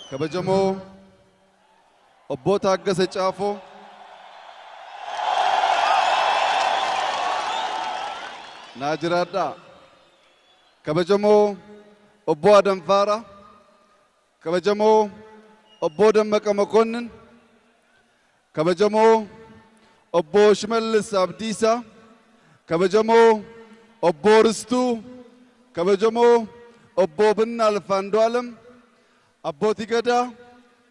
ከበጀሞ ኦቦ ታገሰ ጫፎ ናጅራዳ ከበጀሞ ኦቦ አደንፋራ ከበጀሞ ኦቦ ደመቀ መኮንን ከበጀሞ ኦቦ ሽመልስ አብዲሳ ከበጀሞ ኦቦ ርስቱ ከበጀሞ ኦቦ ብናልፍ አንዱዓለም አቦቲ ገዳ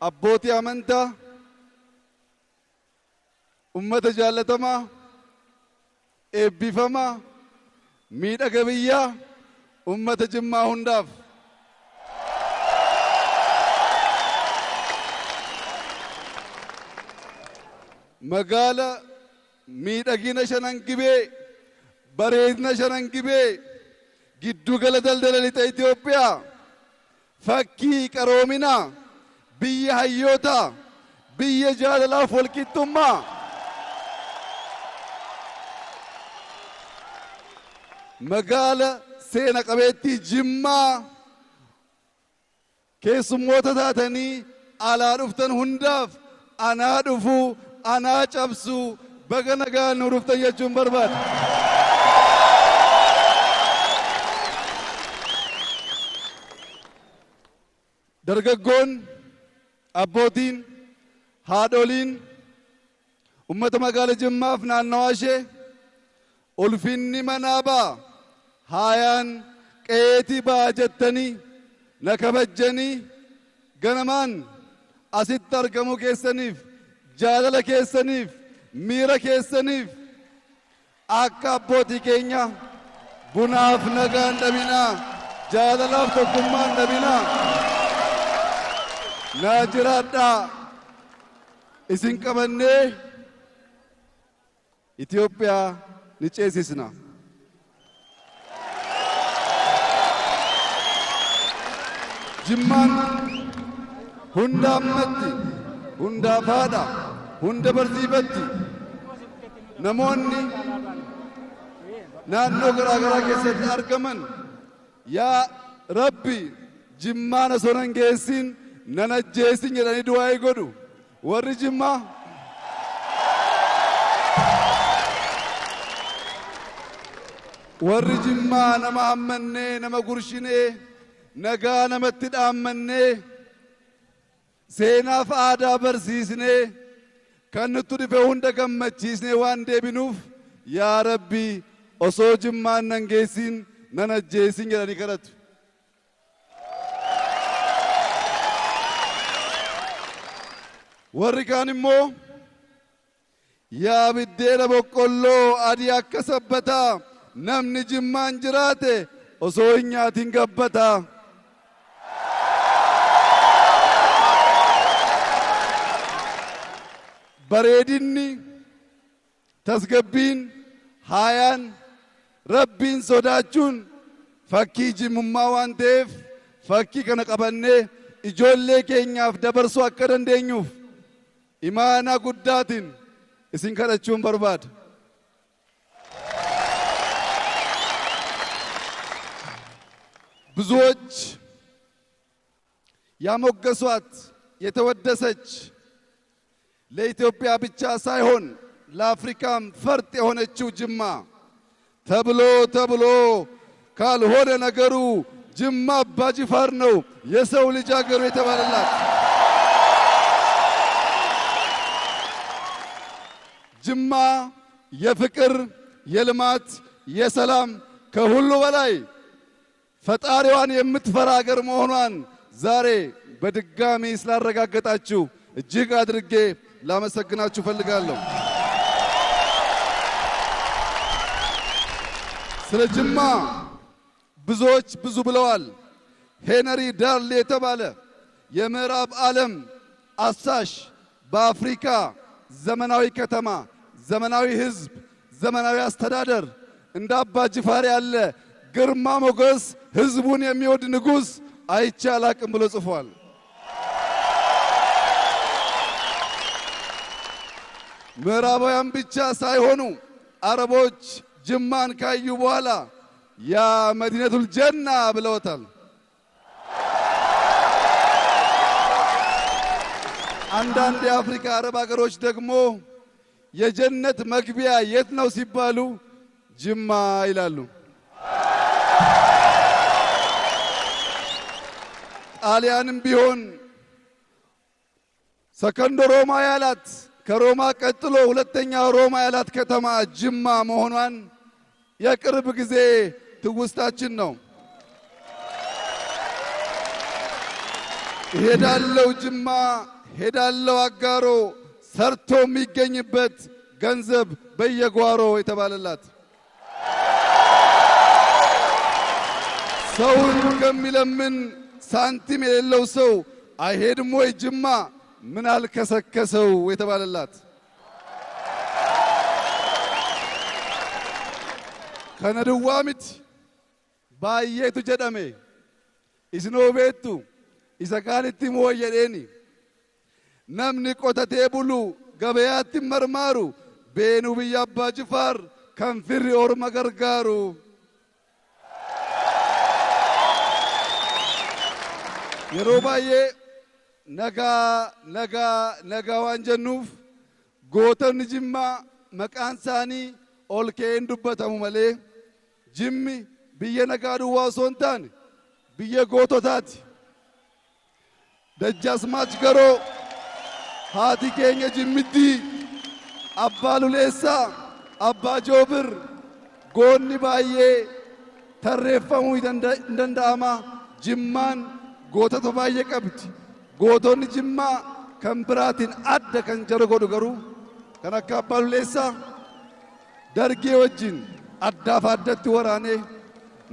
አቦቲ አመንታ ኡመተ ጃለተማ ኤቢፈማ ሚደገብያ ኡመተ ጅማ ሁንዳፍ መጋለ ሚደጊነ ሸነንግቤ በሬድነ ሸነንግቤ ጊዱ ገለ ደልደለ ሊጠ ኢትዮጵያ ፈኪ ቀሮሚና ብየ ሀዮታ ብየ ጃለላፍ ወልቂጡማ መጋለ ሴነ ቀቤቲ ጅማ ኬሱሞተ ታተኒ አላ ዱፍተን ሁንዳፍ አና ዱፉ አና ጨብሱ በገነጋ ኑሩፍተን የቹን በርባድ ደርገጎን አቦቲን ሃዶሊን ኡመተ መጋለ ጅማፍ ናናዋሼ ኡልፊኒ መናባ ሃያን ቀየቲ ባጀተኒ ነከበጀኒ ገነማን አሲት አርገሙ ኬሰኒፍ ጃለለ ኬሰኒፍ ሚረ ኬሰኒፍ አካ አቦቲ ኬኛ ቡናፍ ነጋ እንደሚና ጃለላፍ tokkumማ እንደሚና ናጅራዳ ኢሲን ቀበኔ ኢትዮጵያ ንጨሲስና ጅማን ሁንዳመቲ ሁንዳፋዳ ሁንደ በርሲፈቲ ነሞኒ ናኖ ገራገራ ኬሰት አርገመን ያ ረቢ ጅማነ ሶነንጌሲን ነነጄሲን jedhani du'aa godhu warri Jimmaa warri Jimmaa nama hammannee nama gurshinee nagaa namatti dhaammannee seenaaf aadaa barsiisnee kan nutti dhufe hunda gammachiisnee waan deebinuuf yaa Rabbi osoo Jimmaan nan geessin nan ajjeesin jedhani kadhatu. warri kaan immoo yaa biddeena boqqolloo adii akka sabbataa namni Jimmaan jiraate osoo hin nyaatin gabbataa. bareedinni tasgabbiin haayaan rabbiin sodaachuun fakkii jimmummaa waan ta'eef fakkii kana qabannee ijoollee keenyaaf dabarsuu akka dandeenyuuf imaanaa guddaatiin isin kadhachuun barbaada. ብዙዎች ያሞገሷት የተወደሰች ለኢትዮጵያ ብቻ ሳይሆን ለአፍሪካም ፈርጥ የሆነችው ጅማ ተብሎ ካልሆነ ነገሩ ጅማ አባጅፋር ነው የሰው ልጅ አገሩ የተባለላት። ጅማ የፍቅር የልማት የሰላም ከሁሉ በላይ ፈጣሪዋን የምትፈራ አገር መሆኗን ዛሬ በድጋሚ ስላረጋገጣችሁ እጅግ አድርጌ ላመሰግናችሁ ፈልጋለሁ። ስለ ጅማ ብዙዎች ብዙ ብለዋል። ሄነሪ ዳርሌ የተባለ የምዕራብ ዓለም አሳሽ በአፍሪካ ዘመናዊ ከተማ፣ ዘመናዊ ህዝብ፣ ዘመናዊ አስተዳደር እንደ አባ ጅፋር ያለ ግርማ ሞገስ ህዝቡን የሚወድ ንጉስ አይቼ አላቅም ብሎ ጽፏል። ምዕራባውያን ብቻ ሳይሆኑ አረቦች ጅማን ካዩ በኋላ ያ መዲነቱል ጀና ብለውታል። አንዳንድ የአፍሪካ አረብ ሀገሮች ደግሞ የጀነት መግቢያ የት ነው ሲባሉ ጅማ ይላሉ። ጣሊያንም ቢሆን ሰከንዶ ሮማ ያላት ከሮማ ቀጥሎ ሁለተኛ ሮማ ያላት ከተማ ጅማ መሆኗን የቅርብ ጊዜ ትውስታችን ነው። ሄዳለው ጅማ ሄዳለው አጋሮ ሰርቶ የሚገኝበት ገንዘብ በየጓሮ የተባለላት ሰውን ከሚለምን ሳንቲም የሌለው ሰው አይሄድም ወይ ጅማ ምን አልከሰከሰው የተባለላት ከነድዋሚት ባየቱ ጀደሜ ኢስኖ ቤቱ ኢሰካኒቲ ሞየዴኒ ነምኒ ቆተቴ ቡሉ ገበያቲ መርማሩ ቤኑ ብያ አባ ጅፋር ከንፊሪ ኦሮሞ ገርጋሩ የሮ ባዬ ነጋ ዋን ጀኑፍ ጎተን ጅማ መቃን ሳኒ ኦልኬን ዱበተሙ መሌ ጅሚ ብየ ነጋ ዱዋ ኦሶ hin taane biyya goototaati ደጃዝማች ገሮ haati keenya jimmitti abbaa luleessaa abbaa joobir goonni baay'ee tarreeffamuu hin danda'ama jimmaan gootota baay'ee qabdi gootonni jimmaa kan biraatiin adda kan jara godhu garuu kan akka abbaa luleessaa dargee wajjin addaaf addatti waraanee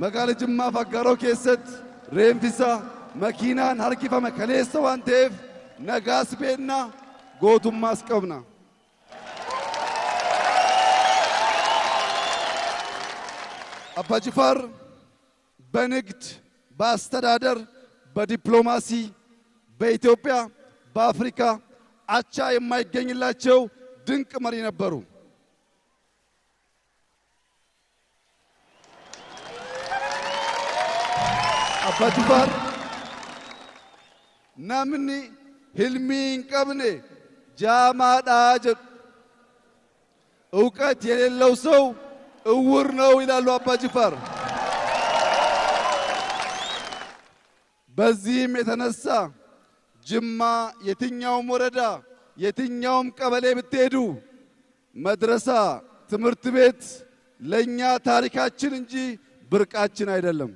magaala jimmaa faggaaroo keessatti reenfisaa makiinaan harkifame kaleessa waan ta'eef nagaas beennaa gootummaas qabna አባ ጅፋር በንግድ በአስተዳደር በዲፕሎማሲ በኢትዮጵያ በአፍሪካ አቻ የማይገኝላቸው ድንቅ መሪ ነበሩ። አባ ጅፋር ናምኒ ህልሚን ቀብኔ ጃማዳ ጀዱ እውቀት የሌለው ሰው እውር ነው ይላሉ አባ ጅፋር። በዚህም የተነሳ ጅማ የትኛውም ወረዳ የትኛውም ቀበሌ ብትሄዱ መድረሳ ትምህርት ቤት ለኛ ታሪካችን እንጂ ብርቃችን አይደለም።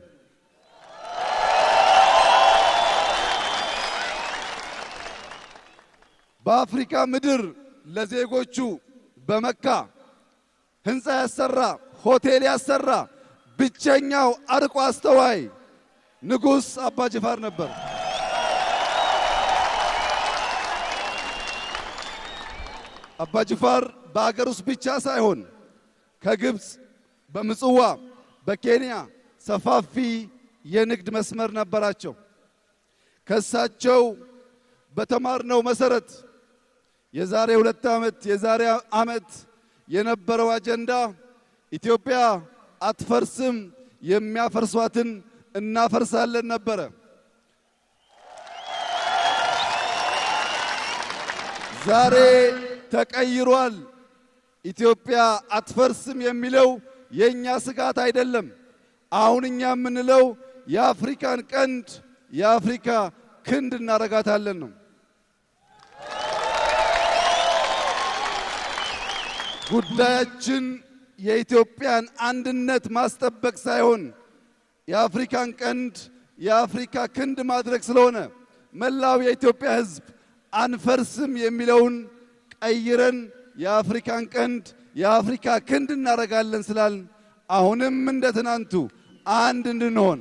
በአፍሪካ ምድር ለዜጎቹ በመካ ህንፃ ያሰራ ሆቴል ያሰራ ብቸኛው አርቆ አስተዋይ ንጉስ አባ ጅፋር ነበር። አባ ጅፋር በአገር ውስጥ ብቻ ሳይሆን ከግብፅ በምጽዋ በኬንያ ሰፋፊ የንግድ መስመር ነበራቸው። ከሳቸው በተማርነው መሰረት የዛሬ 2 ዓመት የዛሬ ዓመት የነበረው አጀንዳ ኢትዮጵያ አትፈርስም የሚያፈርሷትን እናፈርሳለን ነበረ። ዛሬ ተቀይሯል። ኢትዮጵያ አትፈርስም የሚለው የኛ ስጋት አይደለም። አሁን እኛ የምንለው የአፍሪካን ቀንድ የአፍሪካ ክንድ እናረጋታለን ነው። ጉዳያችን የኢትዮጵያን አንድነት ማስጠበቅ ሳይሆን የአፍሪካን ቀንድ የአፍሪካ ክንድ ማድረግ ስለሆነ መላው የኢትዮጵያ ሕዝብ አንፈርስም የሚለውን ቀይረን የአፍሪካን ቀንድ የአፍሪካ ክንድ እናረጋለን ስላል አሁንም እንደ ትናንቱ አንድ እንድንሆን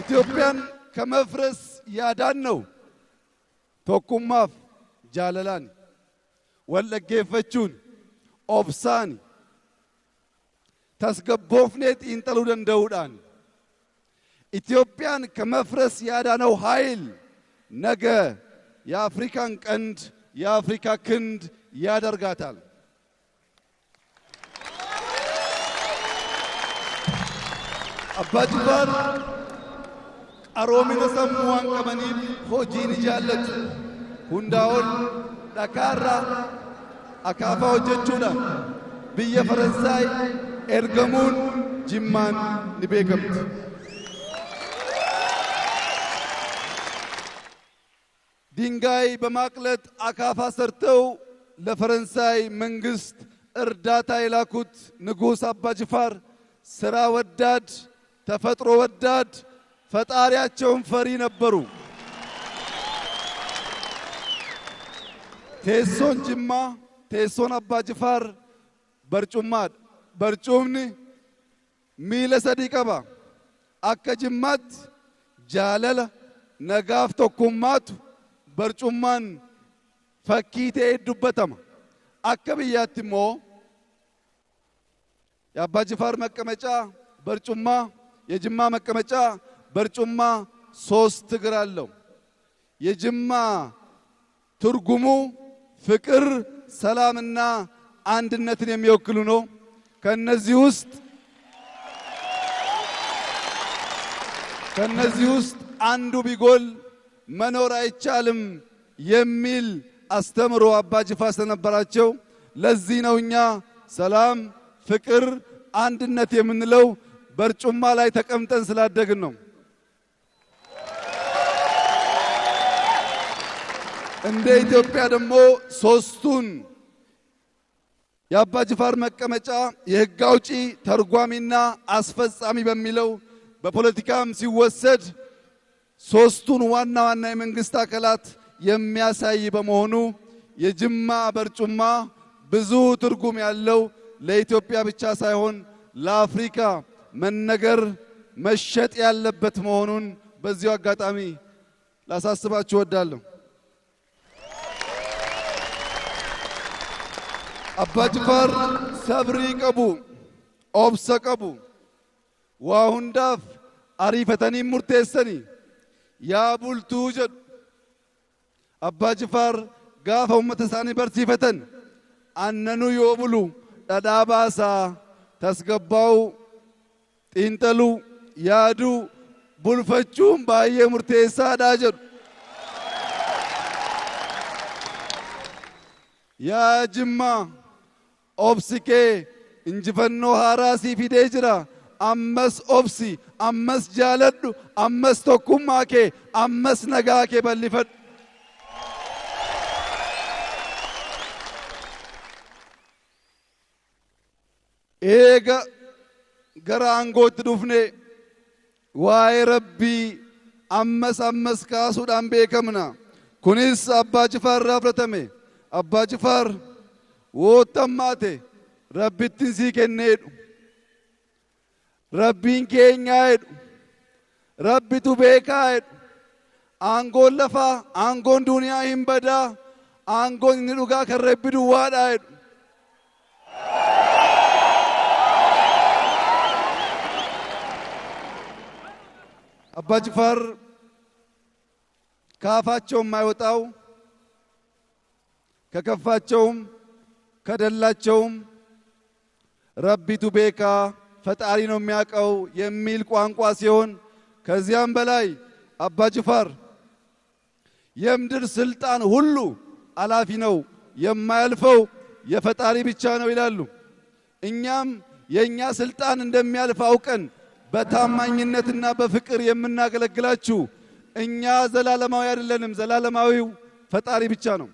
ኢትዮጵያን ከመፍረስ ያዳን ነው ቶኩማፍ ጃለላን ወልደጌፈቹን ኦብሳን ተስገቦፍኔት ኢንጠሉ ደንደውዳን ኢትዮጵያን ከመፍረስ ያዳነው ኃይል ነገ የአፍሪካን ቀንድ የአፍሪካ ክንድ ያደርጋታል። አባ ጅፋር qaroomina sammuu waan qabaniif hojii ni jaallatu. Hundaa ol dhakaarraa akaafaa hojjechuudhaan biyya Faransaay ergamuun Jimmaan ni beekamti. ድንጋይ በማቅለጥ አካፋ ሰርተው ለፈረንሳይ መንግስት እርዳታ የላኩት ንጉሥ አባ ጅፋር ስራ ወዳድ፣ ተፈጥሮ ወዳድ፣ ፈጣሪያቸውን ፈሪ ነበሩ። ቴሶን ጅማ ቴሶን አባ ጅፋር በርጩምኒ ሚለ ሰዲ ቀባ አከ ጅማት ጃለለ ነጋፍ ቶኩማቱ በርጩማን ፈኪቴ ዱበተማ አከ ብያትሞ የአባ ጅፋር መቀመጫ በርጩማ የጅማ መቀመጫ በርጩማ 3 እግር አለው። የጅማ ትርጉሙ ፍቅር፣ ሰላምና አንድነትን የሚወክሉ ነው። ከነዚህ ውስጥ አንዱ ቢጎል መኖር አይቻልም የሚል አስተምሮ አባ ጅፋር ስለነበራቸው ለዚህ ነው እኛ ሰላም፣ ፍቅር፣ አንድነት የምንለው በርጩማ ላይ ተቀምጠን ስላደግን ነው። እንደ ኢትዮጵያ ደግሞ 3ቱን የአባ ጅፋር መቀመጫ የሕግ አውጪ፣ ተርጓሚና አስፈጻሚ በሚለው በፖለቲካም ሲወሰድ 3ቱን ዋና ዋና የመንግስት አካላት የሚያሳይ በመሆኑ የጅማ በርጩማ ብዙ ትርጉም ያለው ለኢትዮጵያ ብቻ ሳይሆን ለአፍሪካ መነገር መሸጥ ያለበት መሆኑን በዚሁ አጋጣሚ ላሳስባችሁ እወዳለሁ። አባ ጅፋር ሰብሪ ቀቡ ኦብሰ ቀቡ ዋሁንዳፍ አሪፈተኒ ሙርቴሰኒ ያ ቡልቱ ጀዱ አባ ጅፋር ጋፈ ኡመተ ሳኒ በርሲፈተን አነኑ ዮብሉ ዳዳባሳ ተስገባው ጢንጠሉ ያዱ ቡልፈቹም ባየ ሙርቴሳ ዳጀዱ ያ ጅማ ኦብሲኬ እንጅፈኖ ሃራሲ ፊዴ ጅራ አመስ ኦብሲ አመስ ጃለዱ አመስ ቶኩማኬ አመስ ነጋኬ በሊፈድ ኤጋ ገራ አንጎት ዱፍኔ ዋይ ረቢ አመስ ካሱዳን ቤከምና ኩኒስ አባ ጅፋር ራፍረተሜ አባ ጅፋር ወተማቴ ረቢትን ሲከኔዱ ረቢን ኬኛ ሄዱ ረቢቱ ቤካ ሄዱ አንጎን ለፋ አንጎን ዱንያ ሂንበዳ አንጎን ንዱጋ ከረቢ ዱዋዳ ሄዱ አባ ጅፋር ካፋቸው የማይወጣው ከከፋቸውም ከደላቸውም ረቢቱ ቤካ ፈጣሪ ነው የሚያውቀው የሚል ቋንቋ ሲሆን ከዚያም በላይ አባ ጅፋር የምድር ስልጣን ሁሉ አላፊ ነው፣ የማያልፈው የፈጣሪ ብቻ ነው ይላሉ። እኛም የኛ ስልጣን እንደሚያልፍ አውቀን በታማኝነትና በፍቅር የምናገለግላችሁ እኛ ዘላለማዊ አይደለንም፣ ዘላለማዊው ፈጣሪ ብቻ ነው።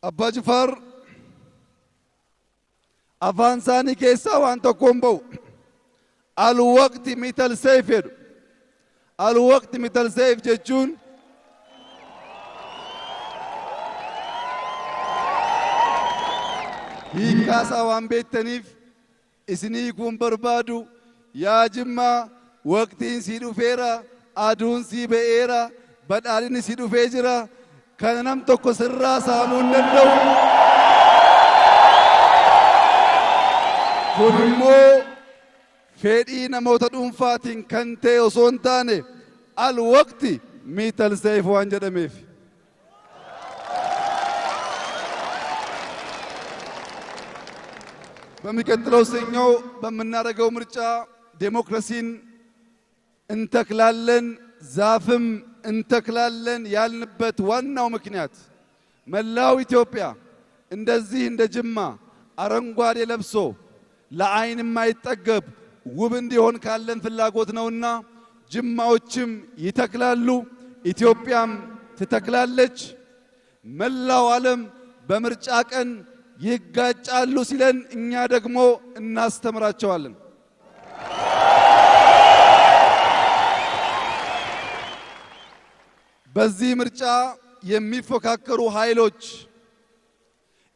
አባ ጅፋር አፋንሳኒ ኬሳ ዋን tokkoon ba'u alwaqti mital sayf jedhu alwaqti mital sayf jechuun hiikaasaa waan beektaniif isinii kun barbaadu yaa Jimmaa waqtiin sii dhufeera, aduun sii ba'eera, badhaadhinni sii dhufee jira. Kana nam tokko sirraa saamuu hin danda'u. Kun immoo fedhii namoota dhuunfaatiin kan ta'e osoo hin taane al waqti miital seef waan jedhameef. በሚቀጥለው ሰኞ በምናደርገው ምርጫ ዴሞክራሲን እንተክላለን፣ ዛፍም እንተክላለን ያልንበት ዋናው ምክንያት መላው ኢትዮጵያ እንደዚህ እንደ ጅማ አረንጓዴ ለብሶ ለዓይን የማይጠገብ ውብ እንዲሆን ካለን ፍላጎት ነውና ጅማዎችም ይተክላሉ፣ ኢትዮጵያም ትተክላለች። መላው ዓለም በምርጫ ቀን ይጋጫሉ ሲለን እኛ ደግሞ እናስተምራቸዋለን። በዚህ ምርጫ የሚፎካከሩ ኃይሎች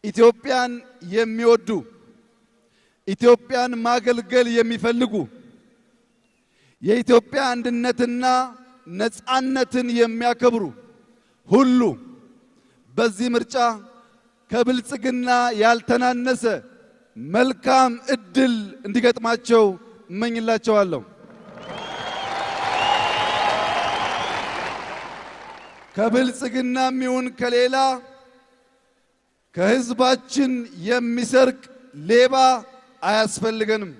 ኢትዮጵያን የሚወዱ ኢትዮጵያን ማገልገል የሚፈልጉ የኢትዮጵያ አንድነትና ነጻነትን የሚያከብሩ ሁሉ በዚህ ምርጫ ከብልጽግና ያልተናነሰ መልካም እድል እንዲገጥማቸው እመኝላቸዋለሁ። ከብልጽግናም ይሁን ከሌላ ከህዝባችን የሚሰርቅ ሌባ አያስፈልገንም።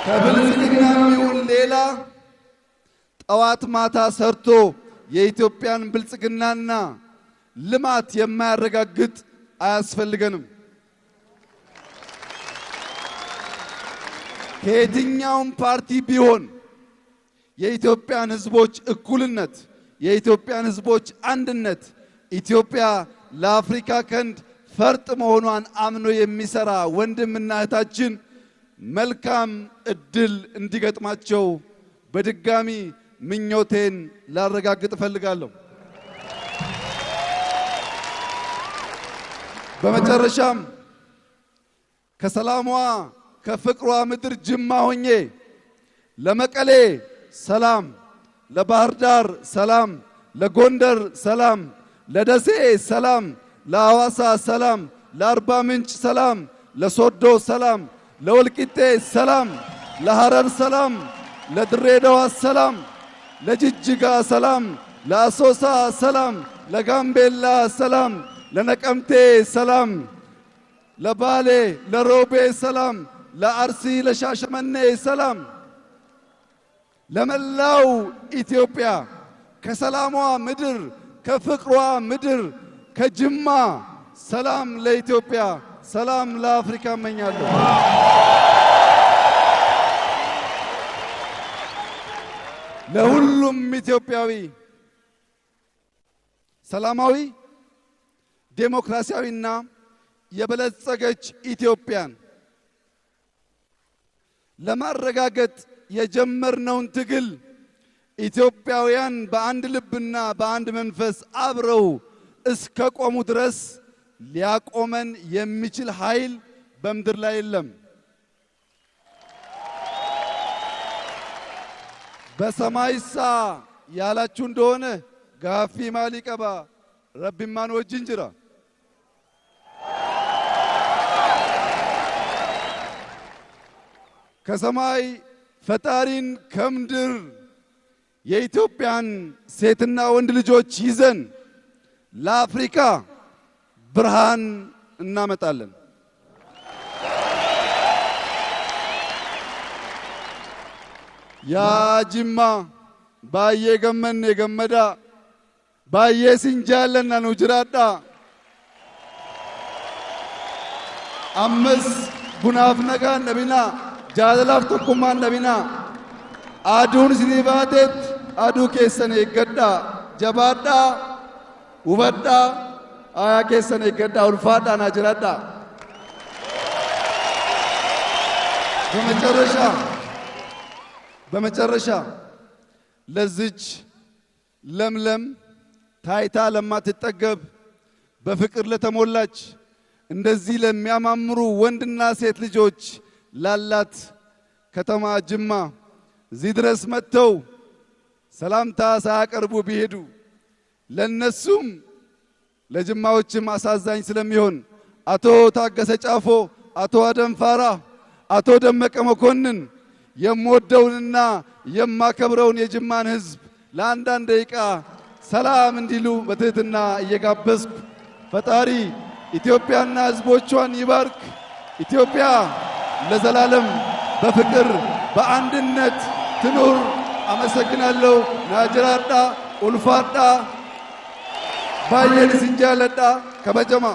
ከብልጽግናም ይሁን ሌላ ጠዋት ማታ ሰርቶ የኢትዮጵያን ብልጽግናና ልማት የማያረጋግጥ አያስፈልገንም። ከየትኛውም ፓርቲ ቢሆን የኢትዮጵያን ህዝቦች እኩልነት፣ የኢትዮጵያን ህዝቦች አንድነት፣ ኢትዮጵያ ለአፍሪካ ቀንድ ፈርጥ መሆኗን አምኖ የሚሰራ ወንድምና እህታችን መልካም እድል እንዲገጥማቸው በድጋሚ ምኞቴን ላረጋግጥ እፈልጋለሁ። በመጨረሻም ከሰላሟ ከፍቅሯ ምድር ጅማ ሆኜ ለመቀሌ ሰላም፣ ለባህር ዳር ሰላም፣ ለጎንደር ሰላም፣ ለደሴ ሰላም፣ ለሐዋሳ ሰላም፣ ለአርባ ምንጭ ሰላም፣ ለሶዶ ሰላም፣ ለወልቂጤ ሰላም፣ ለሐረር ሰላም፣ ለድሬዳዋ ሰላም፣ ለጅጅጋ ሰላም፣ ለአሶሳ ሰላም፣ ለጋምቤላ ሰላም፣ ለነቀምቴ ሰላም፣ ለባሌ ለሮቤ ሰላም፣ ለአርሲ ለሻሸመኔ ሰላም፣ ለመላው ኢትዮጵያ ከሰላሟ ምድር ከፍቅሯ ምድር ከጅማ ሰላም ለኢትዮጵያ፣ ሰላም ለአፍሪካ እመኛለሁ። ለሁሉም ኢትዮጵያዊ ሰላማዊ ዴሞክራሲያዊና የበለጸገች ኢትዮጵያን ለማረጋገጥ የጀመርነውን ትግል ኢትዮጵያውያን በአንድ ልብና በአንድ መንፈስ አብረው እስከ ቆሙ ድረስ ሊያቆመን የሚችል ኃይል በምድር ላይ የለም። በሰማይሳ ያላችሁ እንደሆነ ጋፊ ማሊቀባ ረቢማን ወጅን ጅራ ከሰማይ ፈጣሪን ከምድር የኢትዮጵያን ሴትና ወንድ ልጆች ይዘን ለአፍሪካ ብርሃን እናመጣለን። ያ ጅማ ባዬ ገመን የገመዳ ባዬ ሲንጃለና ነው ጅራዳ አምስ ቡናፍ ነጋን ነቢና ጃለላፍ tokkummaan nabina aduun isinii baateet aduu keessan eeggadhaa jabaadhaa hubadhaa aayaa keessan eeggadhaa ulfaadhaa naa jiraadhaa በመጨረሻ ለዚች ለምለም ታይታ ለማትጠገብ በፍቅር ለተሞላች እንደዚህ ለሚያማምሩ ወንድና ሴት ልጆች ላላት ከተማ ጅማ እዚህ ድረስ መጥተው ሰላምታ ሳያቀርቡ ቢሄዱ ለነሱም ለጅማዎችም አሳዛኝ ስለሚሆን አቶ ታገሰ ጫፎ፣ አቶ አደንፋራ፣ አቶ ደመቀ መኮንን የምወደውንና የማከብረውን የጅማን ሕዝብ ለአንዳንድ ደቂቃ ሰላም እንዲሉ በትህትና እየጋበዝኩ ፈጣሪ ኢትዮጵያና ሕዝቦቿን ይባርክ። ኢትዮጵያ ለዘላለም በፍቅር በአንድነት ትኑር። አመሰግናለሁ። ናጅራዳ ኡልፋዳ ባየን ሲንጃለዳ ከበጀማ